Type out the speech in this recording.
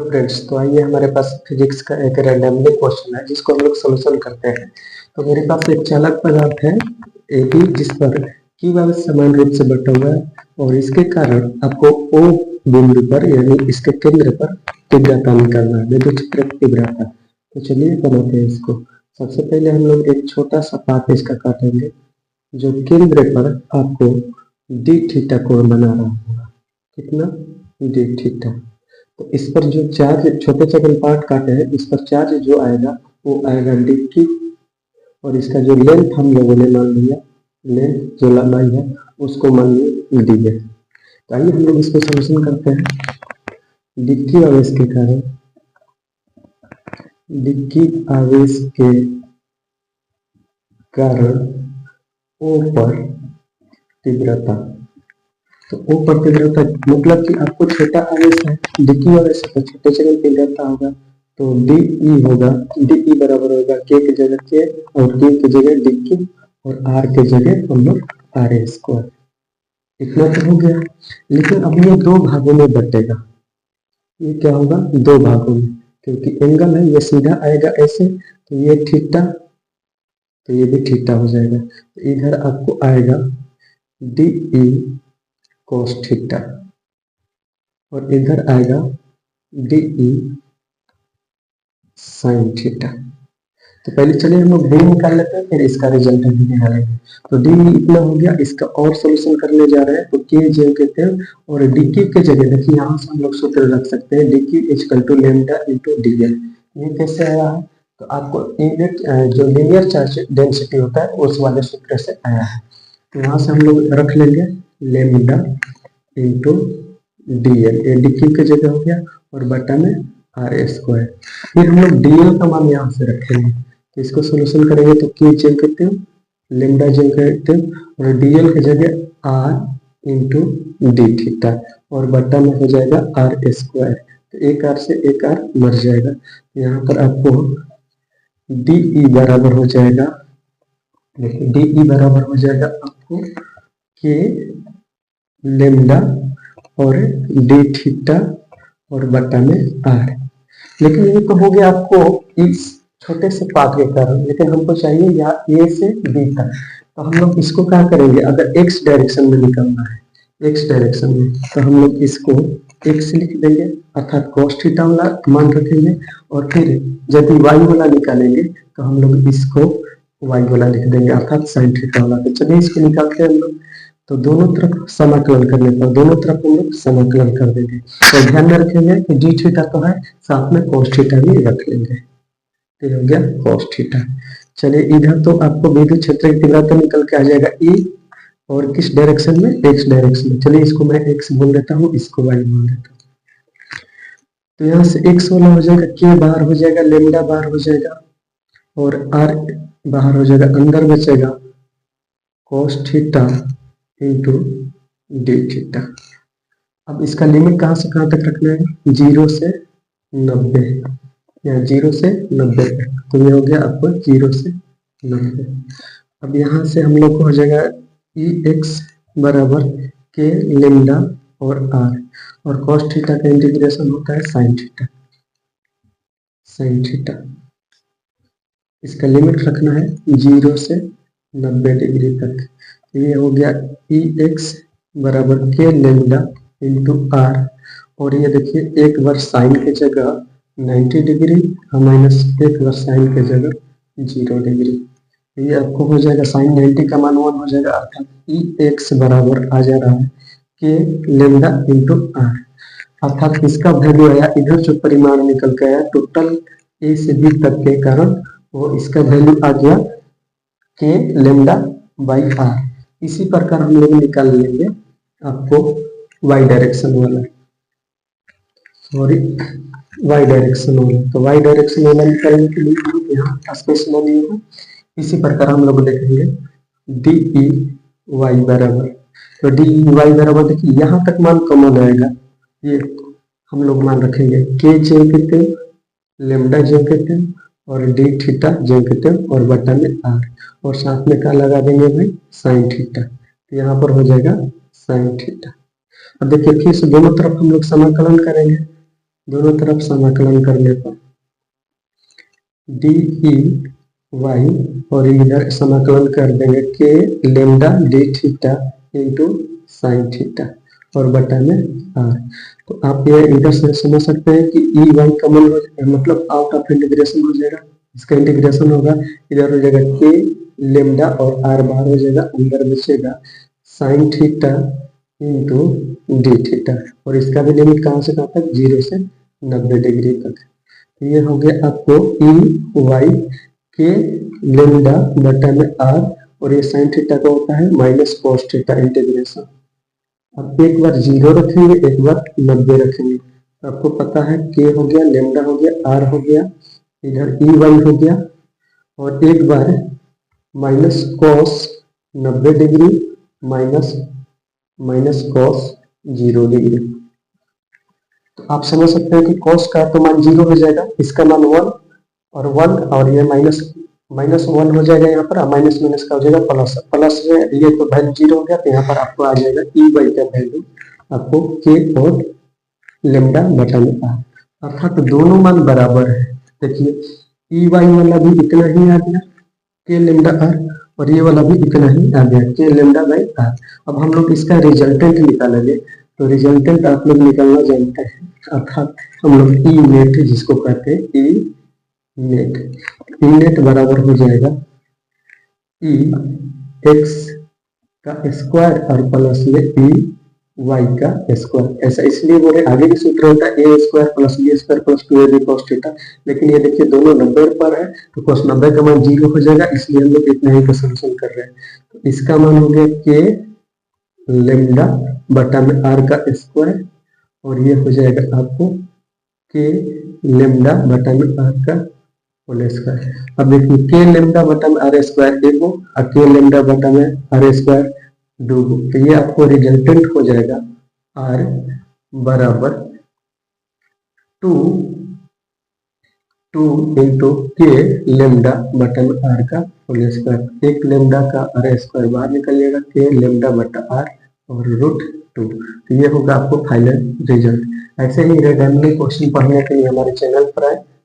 Friends, तो आइए हमारे पास फिजिक्स का एक रैंडमली क्वेश्चन है जिसको हम लोग सोल्यूशन करते हैं। तो मेरे पास एक चालक पदार्थ है ए बी जिस पर Q आवेश समान रूप से बटा हुआ है और इसके कारण आपको O बिंदु पर यानी इसके केंद्र पर तीव्रता निकालना है, विद्युत क्षेत्र की तीव्रता। तो चलिए बनाते हैं इसको। सबसे पहले हम लोग एक छोटा सा पार्ट इसका काटेंगे जो केंद्र पर आपको डी थीटा कोण बना रहा होगा। कितना? D theta. तो इस पर जो चार्ज छोटे छोटे पार्ट काटे हैं इस पर चार्ज जो आएगा वो आएगा डी क्यू और इसका जो लेंथ हम लोगों ने मान लिया, लेंथ जो लंबाई है उसको मान लिया डी है। तो आइए हम लोग इसको सॉल्यूशन करते हैं। डी क्यू आवेश के कारण ओ पर तीव्रता, तो O पर तीव्रता मतलब कि आपको छोटा आवेश है dq आवेश है तो छोटे से तीव्रता होगा, तो dE होगा, dE बराबर होगा k की जगह k और q की जगह dq और r की जगह हम लोग RA स्क्वायर। इतना तो हो गया, लेकिन अब ये दो भागों में बटेगा। ये क्या होगा? दो भागों में, क्योंकि एंगल है ये सीधा आएगा ऐसे, तो ये थीटा तो ये भी थीटा हो जाएगा। तो इधर आपको आएगा dE cos थीटा और इधर आएगा dE sin थीटा। तो पहले चलिए हम लोग डी निकाल लेते हैं, फिर इसका रिजल्ट भी निकालेंगे। तो डी इतना हो गया, इसका और सॉल्यूशन करने जा रहे हैं तो के जे कहते हैं और डी क्यू के जगह देखिए यहाँ से हम लोग सूत्र रख सकते हैं D Q equal to lambda into D L. ये कैसे आया है? तो आपको यूनिट जो लीनियर चार्ज डेंसिटी होता है उस वाले सूत्र से आया है। तो यहाँ से हम लोग रख लेंगे लैम्डा इंटू डी एल, ये डी क्यू की जगह हो गया और बटा में आर ए स्क्वायर। फिर हम लोग डी एल का मान यहाँ से रखेंगे, तो इसको सोल्यूशन करेंगे तो के जे कहते हैं, लैम्डा जे कहते हैं और डी एल की जगह आर इंटू डी थीटा और बटा में हो जाएगा आर ए स्क्वायर। तो एक आर से एक आर मर जाएगा। यहाँ पर आपको डी ई बराबर हो जाएगा, देखिए डी ई बराबर हो जाएगा आपको के लैम्डा और डी थीटा और बटा में आर। लेकिन ये तो हो गया आपको इस छोटे से पार्ट के कारण, लेकिन हमको चाहिए या ए से बी तक। तो हम लोग इसको क्या करेंगे, अगर एक्स डायरेक्शन में निकलना है, एक्स डायरेक्शन में, तो हम लोग इसको एक्स लिख देंगे अर्थात cos थीटा वाला मान रखेंगे और फिर यदि वाई वाला निकालेंगे तो हम लोग इसको वाई वाला लिख देंगे अर्थात sin थीटा वाला। तो चलिए इसको निकालते हैं हम लोग। तो दोनों तरफ समाकलन करने पर दोनों तरफ हम लोग समाकलन कर देंगे। तो ध्यान में रखेंगे कि डी थीटा तो है, साथ में cos थीटा भी रख लेंगे। तो हो गया cos थीटा। चलिए इधर तो आपको विद्युत क्षेत्र की तीव्रता निकल के आ जाएगा E और किस डायरेक्शन में? x डायरेक्शन में। चलिए इसको मैं x बोल देता हूँ, इसको y बोल देता हूँ। तो यहाँ से x वाला हो जाएगा, k बाहर हो जाएगा, लैम्डा बाहर हो जाएगा और r बाहर हो जाएगा, अंदर बचेगा cos theta into D theta. अब इसका लिमिट कहाँ से कहाँ तक रखना है? 0 से 90 या 0 से 90 तक। तो ये हो गया आपको 0 से 90। अब यहाँ से हम लोग को हो जाएगा ई एक्स बराबर के लैम्डा और आर और cos थीटा का इंटीग्रेशन होता है sin थीटा, sin थीटा। इसका लिमिट रखना है 0 से 90 डिग्री तक। ये हो गया ई एक्स बराबर के लैम्डा इंटू आर और ये देखिए एक बार साइन की जगह 90 डिग्री और माइनस एक बार साइन की जगह 0 डिग्री। ये आपको हो जाएगा साइन 90 का मान 1 हो जाएगा अर्थात ई एक्स बराबर आ जा रहा है के लैम्डा इंटू आर अर्थात इसका वैल्यू आया, इधर जो परिमाण निकल के आया टोटल ए से बी तक के कारण वो इसका वैल्यू आ गया के लैम्डा बाई आर। इसी प्रकार हम लोग निकाल लेंगे आपको वाई डायरेक्शन वाला, सॉरी वाई डायरेक्शन वाला। तो वाई डायरेक्शन वाला निकालने के लिए यहाँ स्पेस ले लिए। इसी प्रकार हम लोग लिखेंगे डी ई वाई बराबर, तो डी ई वाई बराबर देखिए यहाँ तक मान कॉमन आएगा, ये हम लोग मान रखेंगे के जे कहते हैं, लैम्डा जे कहते हैं और डी थीटा जे कहते हैं और बटा में आर और साथ में क्या लगा देंगे भाई साइन थीटा। तो यहाँ पर हो जाएगा साइन थीटा। अब देखिए फिर से दोनों तरफ हम लोग समाकलन करेंगे दोनों तरफ समाकलन करने पर डी ई वाई और इधर समाकलन कर देंगे के lambda D theta into sine theta और बटा में आर। तो आप ये इधर से समझ सकते हैं कि ई वाई कॉमन मतलब आउट ऑफ इंटीग्रेशन हो जाएगा, इसका इंटीग्रेशन होगा, इधर हो जाएगा के लेमडा और आर बाहर हो जाएगा, अंदर बचेगा sine theta into D theta और इसका भी लिमिट कहाँ से कहाँ तक 0 से 90 डिग्री तक। तो ये हो गया आपको ई वाई के लेमडा बटा में आर और ये साइन थीटा का होता है माइनस कोस थीटा इंटीग्रेशन। अब एक बार 0 रखेंगे, एक बार 90 रखेंगे, तो आपको पता है के हो गया, लेमडा हो गया, आर हो गया, इधर ई वाई हो गया और एक बार minus cos 90 degree minus cos 0 degree. तो आप समझ सकते हैं कि कॉस का तो मान 0 हो जाएगा, इसका मान 1 और ये माइनस 1 हो जाएगा, यहाँ पर माइनस का हो जाएगा प्लस में ये तो वैल्यू 0 हो गया, तो यहाँ पर आपको आ जाएगा ई वाई का वैल्यू आपको के और लेमडा बटा में आर, अर्थात दोनों मान बराबर है। देखिए ई वाई वाला भी इतना ही आ गया के लेमडा आर और ये वाला भी इतना ही आ गया के लेमडा बाई आर। अब हम लोग इसका रिजल्टेंट निकालेंगे, तो रिजल्टेंट आप लोग निकालना जानते हैं, अर्थात हम लोग ई नेट जिसको कहते हैं ई नेट बराबर हो जाएगा ई एक्स का स्क्वायर और प्लस में ई वाई का स्क्वायर। ऐसा इसलिए बोले आगे भी सूत्र होता है A square plus B square plus 2ab cos theta, लेकिन ये देखिए दोनों 90 पर है तो cos 90 का मान 0 हो जाएगा, इसलिए हम लोग इतना ही का सॉल्यूशन कर रहे हैं। तो इसका मान हो गया के लेमडा बटा में आर का स्क्वायर और ये हो जाएगा आपको के लेमडा बटा में आर का होल स्क्वायर। अब देखिए के लेमडा बटा में आर स्क्वायर एगो और के लेमडा बटा में आर स्क्वायर दो, तो ये आपको रिजल्टेंट हो जाएगा आर बराबर 2 इंटू के लेमडा बटा में आर का होल स्क्वायर। एक लेमडा का आर स्क्वायर बाहर निकल जाएगा, के लेमडा बटा आर और √2। तो ये होगा आपको फाइनल रिजल्ट। ऐसे ही रेंडमली क्वेश्चन पढ़ने के लिए हमारे चैनल पर आए